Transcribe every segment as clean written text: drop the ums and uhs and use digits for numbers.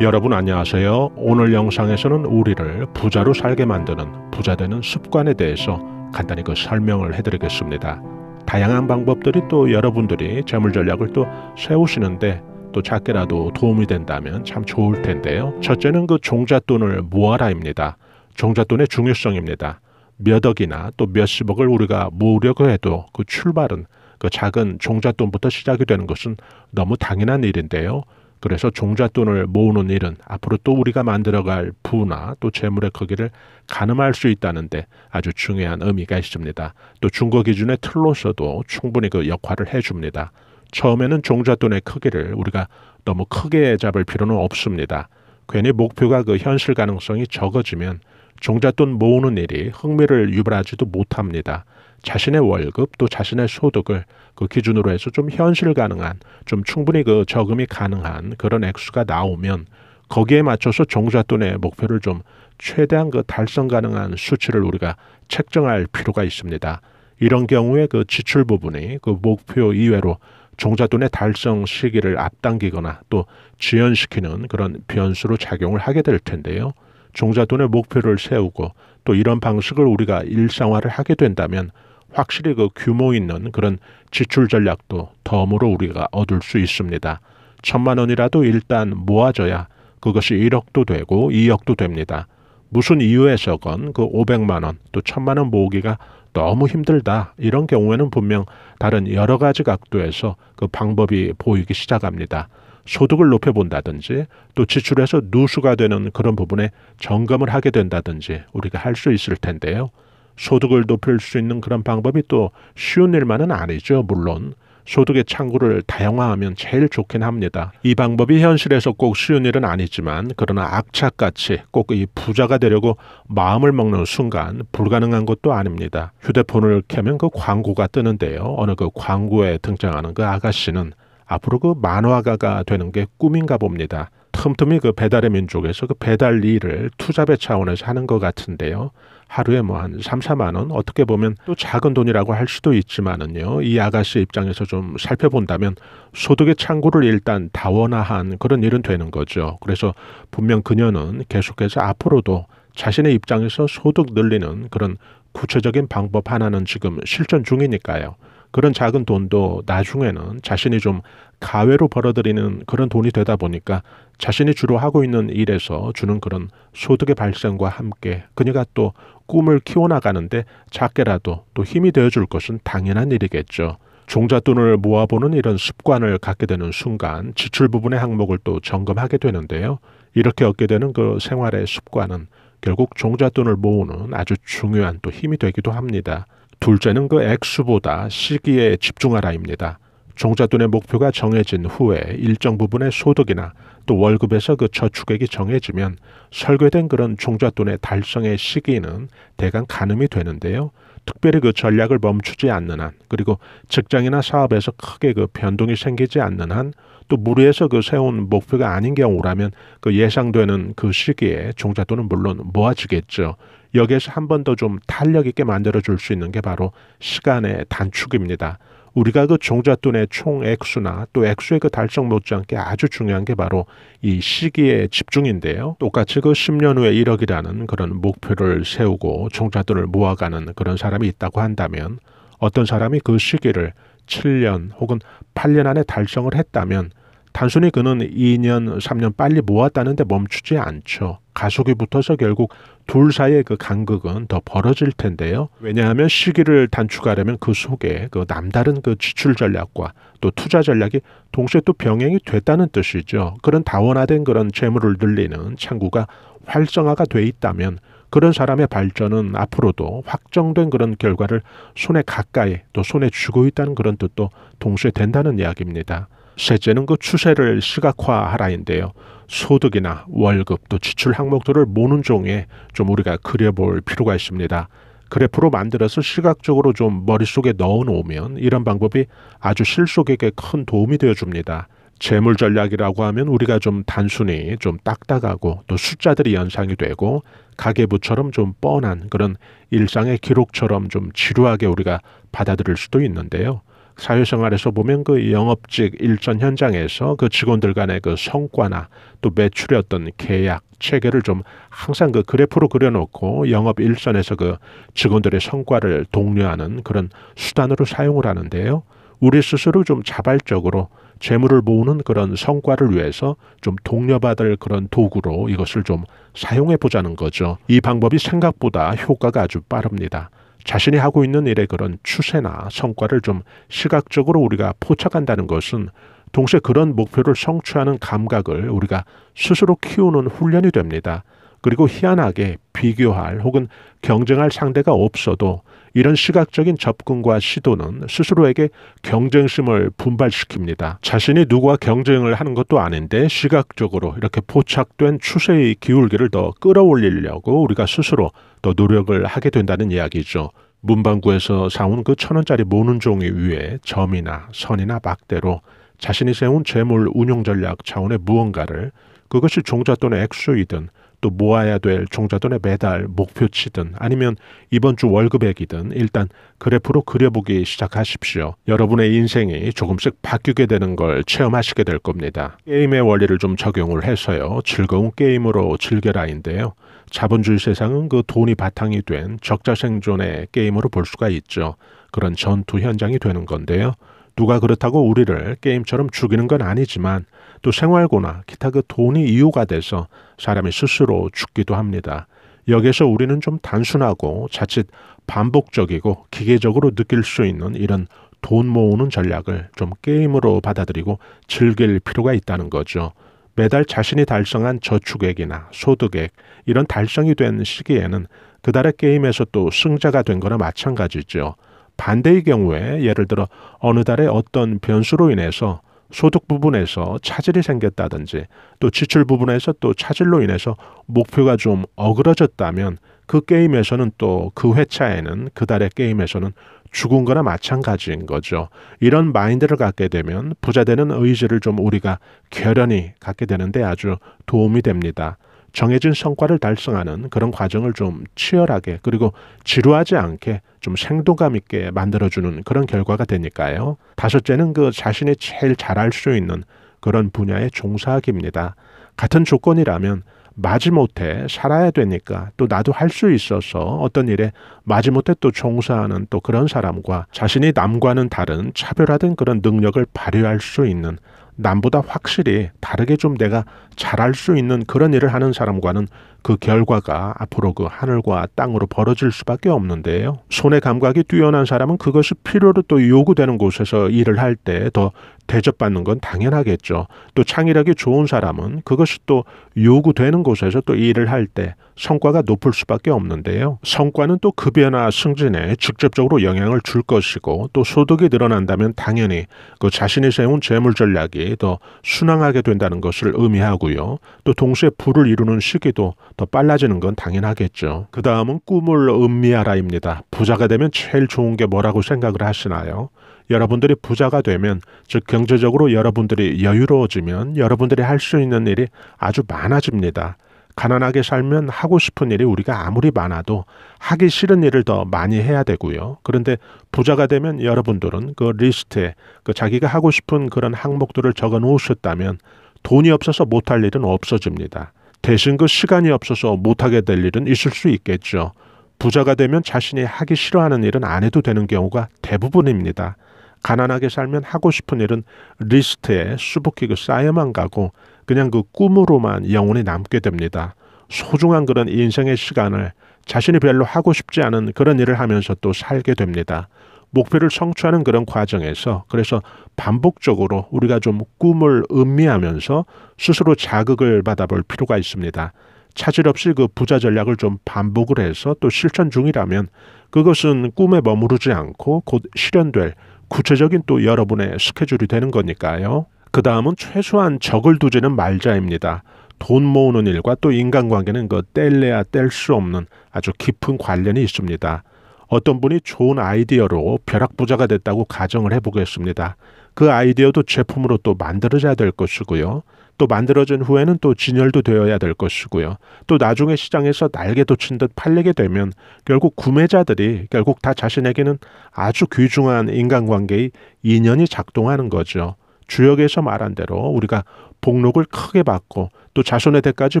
여러분 안녕하세요. 오늘 영상에서는 우리를 부자로 살게 만드는 부자 되는 습관에 대해서 간단히 설명을 해드리겠습니다. 다양한 방법들이 또 여러분들이 재물 전략을 또 세우시는데 또 작게라도 도움이 된다면 참 좋을 텐데요. 첫째는 종잣돈을 모아라입니다. 종잣돈의 중요성입니다. 몇 억이나 또 몇십억을 우리가 모으려고 해도 출발은 작은 종잣돈부터 시작이 되는 것은 너무 당연한 일인데요. 그래서 종잣돈을 모으는 일은 앞으로 또 우리가 만들어갈 부나 또 재물의 크기를 가늠할 수 있다는데 아주 중요한 의미가 있습니다. 또 중거 기준의 틀로서도 충분히 역할을 해줍니다. 처음에는 종잣돈의 크기를 우리가 너무 크게 잡을 필요는 없습니다. 괜히 목표가 현실 가능성이 적어지면 종잣돈 모으는 일이 흥미를 유발하지도 못합니다. 자신의 월급 또 자신의 소득을 기준으로 해서 좀 현실 가능한, 좀 충분히 저금이 가능한 그런 액수가 나오면 거기에 맞춰서 종잣돈의 목표를 좀 최대한 달성 가능한 수치를 우리가 책정할 필요가 있습니다. 이런 경우에 지출 부분이 목표 이외로 종잣돈의 달성 시기를 앞당기거나 또 지연시키는 그런 변수로 작용을 하게 될 텐데요. 종잣돈의 목표를 세우고 또 이런 방식을 우리가 일상화를 하게 된다면 확실히 규모 있는 그런 지출 전략도 덤으로 우리가 얻을 수 있습니다. 1,000만 원이라도 일단 모아져야 그것이 1억도 되고 2억도 됩니다. 무슨 이유에서건 500만 원 또 1,000만 원 모으기가 너무 힘들다. 이런 경우에는 분명 다른 여러 가지 각도에서 방법이 보이기 시작합니다. 소득을 높여본다든지 또 지출에서 누수가 되는 그런 부분에 점검을 하게 된다든지 우리가 할 수 있을 텐데요. 소득을 높일 수 있는 그런 방법이 또 쉬운 일만은 아니죠. 물론 소득의 창구를 다양화하면 제일 좋긴 합니다. 이 방법이 현실에서 꼭 쉬운 일은 아니지만 그러나 악착같이 꼭 이 부자가 되려고 마음을 먹는 순간 불가능한 것도 아닙니다. 휴대폰을 켜면 광고가 뜨는데요. 어느 광고에 등장하는 아가씨는 앞으로 만화가가 되는 게 꿈인가 봅니다. 틈틈이 배달의 민족에서 배달 일을 투잡의 차원에서 하는 것 같은데요. 하루에 한 3, 4만 원 어떻게 보면 또 작은 돈이라고 할 수도 있지만은요. 이 아가씨 입장에서 좀 살펴본다면 소득의 창구를 일단 다원화한 그런 일은 되는 거죠. 그래서 분명 그녀는 계속해서 앞으로도 자신의 입장에서 소득 늘리는 그런 구체적인 방법 하나는 지금 실천 중이니까요. 그런 작은 돈도 나중에는 자신이 좀 가외로 벌어들이는 그런 돈이 되다 보니까 자신이 주로 하고 있는 일에서 주는 그런 소득의 발생과 함께 그녀가 또 꿈을 키워나가는데 작게라도 또 힘이 되어줄 것은 당연한 일이겠죠. 종잣돈을 모아보는 이런 습관을 갖게 되는 순간 지출 부분의 항목을 또 점검하게 되는데요. 이렇게 얻게 되는 생활의 습관은 결국 종잣돈을 모으는 아주 중요한 또 힘이 되기도 합니다. 둘째는 액수보다 시기에 집중하라입니다. 종잣돈의 목표가 정해진 후에 일정 부분의 소득이나 또 월급에서 저축액이 정해지면 설계된 그런 종잣돈의 달성의 시기는 대강 가늠이 되는데요. 특별히 전략을 멈추지 않는 한, 그리고 직장이나 사업에서 크게 변동이 생기지 않는 한, 또 무리해서 세운 목표가 아닌 경우라면 예상되는 시기에 종잣돈은 물론 모아지겠죠. 여기에서 한 번 더 좀 탄력 있게 만들어줄 수 있는 게 바로 시간의 단축입니다. 우리가 종잣돈의 총 액수나 또 액수의 달성 못지않게 아주 중요한 게 바로 이 시기의 집중인데요. 똑같이 10년 후에 1억이라는 그런 목표를 세우고 종잣돈을 모아가는 그런 사람이 있다고 한다면 어떤 사람이 그 시기를 7년 혹은 8년 안에 달성을 했다면 단순히 그는 2년, 3년 빨리 모았다는데 멈추지 않죠. 가속이 붙어서 결국 둘 사이의 간극은 더 벌어질 텐데요. 왜냐하면 시기를 단축하려면 그 속에 남다른 지출 전략과 또 투자 전략이 동시에 또 병행이 됐다는 뜻이죠. 그런 다원화된 그런 재물을 늘리는 창구가 활성화가 돼 있다면 그런 사람의 발전은 앞으로도 확정된 그런 결과를 손에 가까이 또 손에 쥐고 있다는 그런 뜻도 동시에 된다는 이야기입니다. 셋째는 추세를 시각화하라인데요. 소득이나 월급 또 지출 항목들을 모는 종이에 좀 우리가 그려볼 필요가 있습니다. 그래프로 만들어서 시각적으로 좀 머릿속에 넣어놓으면 이런 방법이 아주 실속에게 큰 도움이 되어줍니다. 재물 전략이라고 하면 우리가 좀 단순히 좀 딱딱하고 또 숫자들이 연상이 되고 가계부처럼 좀 뻔한 그런 일상의 기록처럼 좀 지루하게 우리가 받아들일 수도 있는데요. 사회생활에서 보면 그 영업직 일전 현장에서 그 직원들 간의 그 성과나 또 매출의 어떤 계약, 체계를 좀 항상 그 그래프로 그려놓고 영업 일선에서 그 직원들의 성과를 독려하는 그런 수단으로 사용을 하는데요. 우리 스스로 좀 자발적으로 재물을 모으는 그런 성과를 위해서 좀 독려받을 그런 도구로 이것을 좀 사용해 보자는 거죠. 이 방법이 생각보다 효과가 아주 빠릅니다. 자신이 하고 있는 일의 그런 추세나 성과를 좀 시각적으로 우리가 포착한다는 것은 동시에 그런 목표를 성취하는 감각을 우리가 스스로 키우는 훈련이 됩니다. 그리고 희한하게 비교할 혹은 경쟁할 상대가 없어도 이런 시각적인 접근과 시도는 스스로에게 경쟁심을 분발시킵니다. 자신이 누구와 경쟁을 하는 것도 아닌데 시각적으로 이렇게 포착된 추세의 기울기를 더 끌어올리려고 우리가 스스로 더 노력을 하게 된다는 이야기죠. 문방구에서 사온 그 1,000원짜리 모는 종이 위에 점이나 선이나 막대로 자신이 세운 재물 운용 전략 차원의 무언가를, 그것이 종잣돈의 액수이든 또 모아야 될 종잣돈의 매달 목표치든 아니면 이번 주 월급액이든 일단 그래프로 그려보기 시작하십시오. 여러분의 인생이 조금씩 바뀌게 되는 걸 체험하시게 될 겁니다. 게임의 원리를 좀 적용을 해서요. 즐거운 게임으로 즐겨라인데요. 자본주의 세상은 그 돈이 바탕이 된 적자생존의 게임으로 볼 수가 있죠. 그런 전투 현장이 되는 건데요. 누가 그렇다고 우리를 게임처럼 죽이는 건 아니지만 또 생활고나 기타 그 돈이 이유가 돼서 사람이 스스로 죽기도 합니다. 여기서 우리는 좀 단순하고 자칫 반복적이고 기계적으로 느낄 수 있는 이런 돈 모으는 전략을 좀 게임으로 받아들이고 즐길 필요가 있다는 거죠. 매달 자신이 달성한 저축액이나 소득액, 이런 달성이 된 시기에는 그달의 게임에서 또 승자가 된 거나 마찬가지죠. 반대의 경우에 예를 들어 어느 달에 어떤 변수로 인해서 소득 부분에서 차질이 생겼다든지 또 지출 부분에서 또 차질로 인해서 목표가 좀 어그러졌다면 그 게임에서는 또 그 회차에는 그달의 게임에서는 죽은 거나 마찬가지인 거죠. 이런 마인드를 갖게 되면 부자 되는 의지를 좀 우리가 결연히 갖게 되는데 아주 도움이 됩니다. 정해진 성과를 달성하는 그런 과정을 좀 치열하게 그리고 지루하지 않게 좀 생동감 있게 만들어주는 그런 결과가 되니까요. 다섯째는 그 자신이 제일 잘할 수 있는 그런 분야의 종사하기입니다. 같은 조건이라면 마지못해 살아야 되니까 또 나도 할 수 있어서 어떤 일에 마지못해 또 종사하는 또 그런 사람과 자신이 남과는 다른 차별화된 그런 능력을 발휘할 수 있는, 남보다 확실히 다르게 좀 내가 잘할 수 있는 그런 일을 하는 사람과는 그 결과가 앞으로 그 하늘과 땅으로 벌어질 수밖에 없는데요. 손의 감각이 뛰어난 사람은 그것이 필요로 또 요구되는 곳에서 일을 할 때 더 대접받는 건 당연하겠죠. 또 창의력이 좋은 사람은 그것이 또 요구되는 곳에서 또 일을 할 때 성과가 높을 수밖에 없는데요. 성과는 또 급여나 승진에 직접적으로 영향을 줄 것이고 또 소득이 늘어난다면 당연히 그 자신이 세운 재물 전략이 더 순항하게 된다는 것을 의미하고요. 또 동시에 부를 이루는 시기도 더 빨라지는 건 당연하겠죠. 그 다음은 꿈을 음미하라입니다. 부자가 되면 제일 좋은 게 뭐라고 생각을 하시나요? 여러분들이 부자가 되면, 즉 경제적으로 여러분들이 여유로워지면 여러분들이 할 수 있는 일이 아주 많아집니다. 가난하게 살면 하고 싶은 일이 우리가 아무리 많아도 하기 싫은 일을 더 많이 해야 되고요. 그런데 부자가 되면 여러분들은 그 리스트에 그 자기가 하고 싶은 그런 항목들을 적어 놓으셨다면 돈이 없어서 못할 일은 없어집니다. 대신 그 시간이 없어서 못하게 될 일은 있을 수 있겠죠. 부자가 되면 자신이 하기 싫어하는 일은 안 해도 되는 경우가 대부분입니다. 가난하게 살면 하고 싶은 일은 리스트에 수북히 쌓여만 가고 그냥 그 꿈으로만 영원히 남게 됩니다. 소중한 그런 인생의 시간을 자신이 별로 하고 싶지 않은 그런 일을 하면서 또 살게 됩니다. 목표를 성취하는 그런 과정에서 그래서 반복적으로 우리가 좀 꿈을 음미하면서 스스로 자극을 받아볼 필요가 있습니다. 차질 없이 그 부자 전략을 좀 반복을 해서 또 실천 중이라면 그것은 꿈에 머무르지 않고 곧 실현될 구체적인 또 여러분의 스케줄이 되는 거니까요. 그 다음은 최소한 적을 두지는 말자입니다. 돈 모으는 일과 또 인간관계는 그 뗄래야 뗄 수 없는 아주 깊은 관련이 있습니다. 어떤 분이 좋은 아이디어로 벼락부자가 됐다고 가정을 해보겠습니다. 그 아이디어도 제품으로 또 만들어져야 될 것이고요. 또 만들어진 후에는 또 진열도 되어야 될 것이고요. 또 나중에 시장에서 날개 돋친 듯 팔리게 되면 결국 구매자들이 결국 다 자신에게는 아주 귀중한 인간관계의 인연이 작동하는 거죠. 주역에서 말한 대로 우리가 복록을 크게 받고 또 자손의 대까지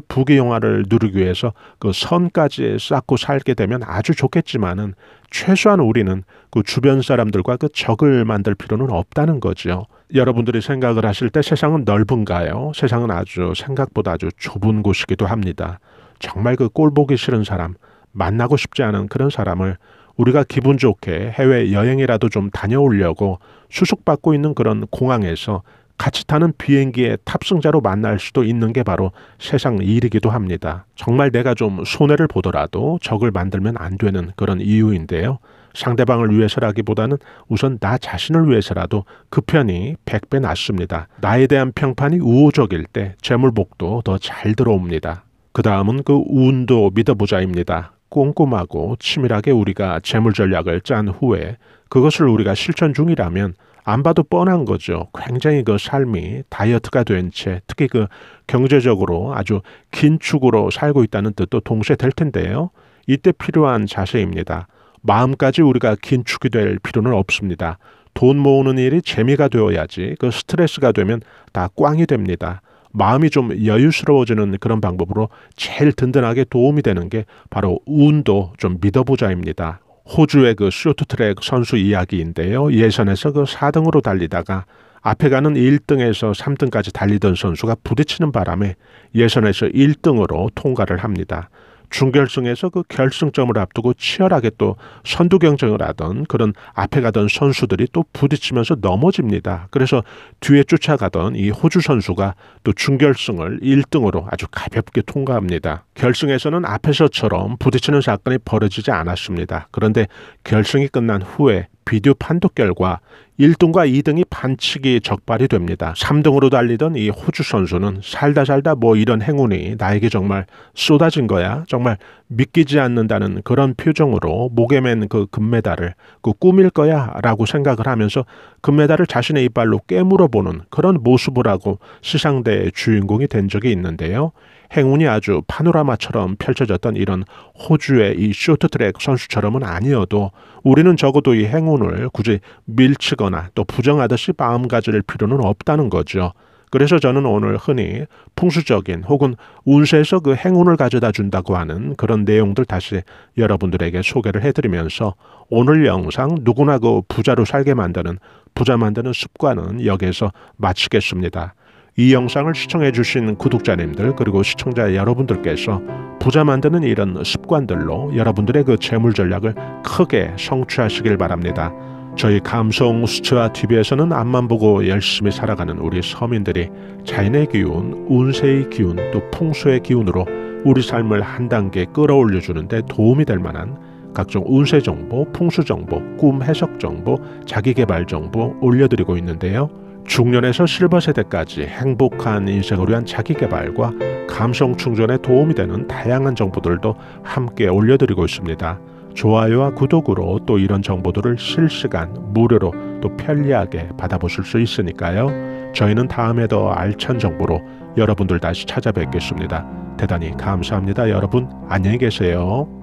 부귀영화를 누리기 위해서 그 선까지 쌓고 살게 되면 아주 좋겠지만은 최소한 우리는 그 주변 사람들과 그 적을 만들 필요는 없다는 거죠. 여러분들이 생각을 하실 때 세상은 넓은가요? 세상은 아주 생각보다 아주 좁은 곳이기도 합니다. 정말 그 꼴 보기 싫은 사람, 만나고 싶지 않은 그런 사람을 우리가 기분 좋게 해외 여행이라도 좀 다녀오려고 수속받고 있는 그런 공항에서 같이 타는 비행기의 탑승자로 만날 수도 있는 게 바로 세상 일이기도 합니다. 정말 내가 좀 손해를 보더라도 적을 만들면 안 되는 그런 이유인데요. 상대방을 위해서라기보다는 우선 나 자신을 위해서라도 그 편이 100배 낫습니다. 나에 대한 평판이 우호적일 때 재물복도 더 잘 들어옵니다. 그 다음은 그 운도 믿어보자입니다. 꼼꼼하고 치밀하게 우리가 재물 전략을 짠 후에 그것을 우리가 실천 중이라면 안 봐도 뻔한 거죠. 굉장히 그 삶이 다이어트가 된 채 특히 그 경제적으로 아주 긴축으로 살고 있다는 뜻도 동시에 될 텐데요. 이때 필요한 자세입니다. 마음까지 우리가 긴축이 될 필요는 없습니다. 돈 모으는 일이 재미가 되어야지 그 스트레스가 되면 다 꽝이 됩니다. 마음이 좀 여유스러워지는 그런 방법으로 제일 든든하게 도움이 되는 게 바로 운도 좀 믿어보자입니다. 호주의 그 쇼트트랙 선수 이야기인데요. 예선에서 그 4등으로 달리다가 앞에 가는 1등에서 3등까지 달리던 선수가 부딪히는 바람에 예선에서 1등으로 통과를 합니다. 준결승에서 그 결승점을 앞두고 치열하게 또 선두 경쟁을 하던 그런 앞에 가던 선수들이 또 부딪히면서 넘어집니다. 그래서 뒤에 쫓아가던 이 호주 선수가 또 준결승을 1등으로 아주 가볍게 통과합니다. 결승에서는 앞에서처럼 부딪히는 사건이 벌어지지 않았습니다. 그런데 결승이 끝난 후에 비디오 판독 결과 1등과 2등이 반칙이 적발이 됩니다. 3등으로 달리던 이 호주 선수는 살다 뭐 이런 행운이 나에게 정말 쏟아진 거야. 정말 믿기지 않는다는 그런 표정으로 목에 맨 그 금메달을 그 꿈일 거야 라고 생각을 하면서 금메달을 자신의 이빨로 깨물어보는 그런 모습을 하고 시상대의 주인공이 된 적이 있는데요. 행운이 아주 파노라마처럼 펼쳐졌던 이런 호주의 이 쇼트트랙 선수처럼은 아니어도 우리는 적어도 이 행운을 굳이 밀치거나 또 부정하듯이 마음 가질 필요는 없다는 거죠. 그래서 저는 오늘 흔히 풍수적인 혹은 운세에서 그 행운을 가져다 준다고 하는 그런 내용들 다시 여러분들에게 소개를 해드리면서 오늘 영상 누구나 그 부자로 살게 만드는 부자 만드는 습관은 여기에서 마치겠습니다. 이 영상을 시청해 주신 구독자님들 그리고 시청자 여러분들께서 부자 만드는 이런 습관들로 여러분들의 그 재물 전략을 크게 성취하시길 바랍니다. 저희 감성 수채화 TV에서는 앞만 보고 열심히 살아가는 우리 서민들이 자연의 기운, 운세의 기운, 또 풍수의 기운으로 우리 삶을 한 단계 끌어올려 주는데 도움이 될 만한 각종 운세 정보, 풍수 정보, 꿈 해석 정보, 자기개발 정보 올려드리고 있는데요. 중년에서 실버 세대까지 행복한 인생을 위한 자기개발과 감성 충전에 도움이 되는 다양한 정보들도 함께 올려드리고 있습니다. 좋아요와 구독으로 또 이런 정보들을 실시간 무료로 또 편리하게 받아보실 수 있으니까요. 저희는 다음에 더 알찬 정보로 여러분들 다시 찾아뵙겠습니다. 대단히 감사합니다. 여러분 안녕히 계세요.